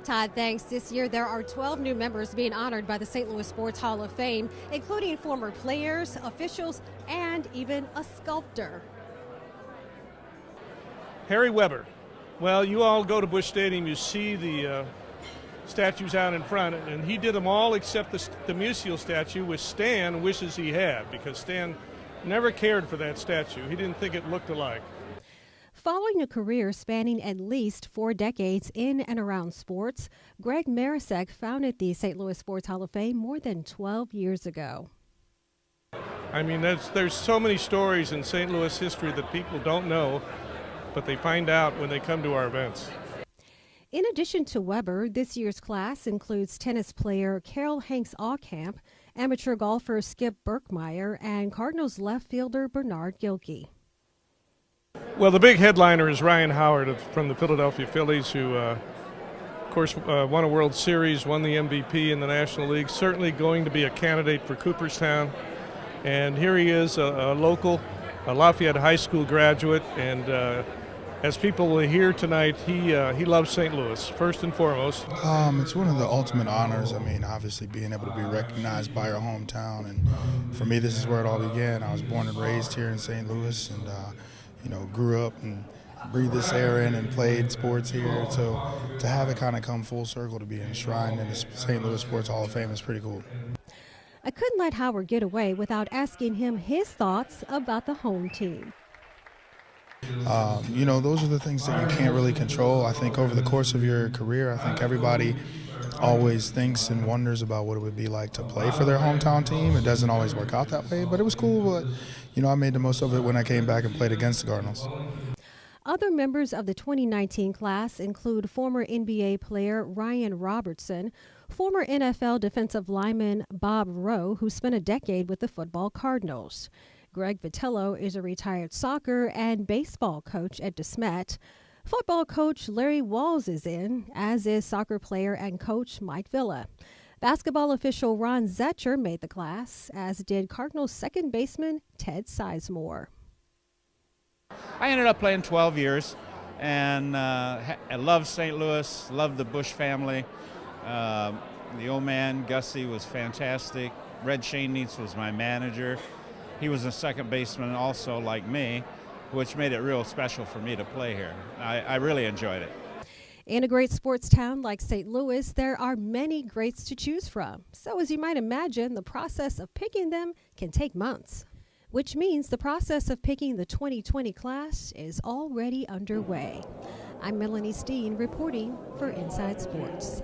Todd, thanks. This year there are 12 new members being honored by the St. Louis Sports Hall of Fame, including former players, officials, and even a sculptor. Harry Weber. Well, you all go to Busch Stadium, you see the statues out in front, and he did them all except the Musial statue, which Stan wishes he had, because Stan never cared for that statue. He didn't think it looked alike. Following a career spanning at least 4 decades in and around sports, Greg Marisek founded the St. Louis Sports Hall of Fame more than 12 years ago. I mean, there's so many stories in St. Louis history that people don't know, but they find out when they come to our events. In addition to Weber, this year's class includes tennis player Carol Hanks-Aucamp, amateur golfer Skip Berkmeyer, and Cardinals left fielder Bernard Gilkey. Well, the big headliner is Ryan Howard from the Philadelphia Phillies, who, of course, won a World Series, won the MVP in the National League, certainly going to be a candidate for Cooperstown. And here he is, a local, a Lafayette High School graduate, and as people will hear tonight, he loves St. Louis, first and foremost. It's one of the ultimate honors. I mean, obviously being able to be recognized by our hometown, and for me, this is where it all began. I was born and raised here in St. Louis, and grew up and breathed this air in and played sports here. So to have it kind of come full circle to be enshrined in the St. Louis Sports Hall of Fame is pretty cool. I couldn't let Howard get away without asking him his thoughts about the home team. Those are the things that you can't really control. I think over the course of your career, I think everybody always thinks and wonders about what it would be like to play for their hometown team. It doesn't always work out that way, but it was cool. But, I made the most of it when I came back and played against the Cardinals. Other members of the 2019 class include former NBA player Ryan Robertson, former NFL defensive lineman Bob Rowe, who spent a decade with the football Cardinals. Greg Vitello is a retired soccer and baseball coach at DeSmet. Football coach Larry Walls is in, as is soccer player and coach Mike Villa. Basketball official Ron Zetcher made the class, as did Cardinals second baseman Ted Sizemore. I ended up playing 12 years, and I loved St. Louis, loved the Busch family. The old man, Gussie, was fantastic. Red Schoendienst was my manager. He was a second baseman also, like me, which made it real special for me to play here. I really enjoyed it. In a great sports town like St. Louis, there are many greats to choose from. So as you might imagine, the process of picking them can take months, which means the process of picking the 2020 class is already underway. I'm Melanie Steen reporting for Inside Sports.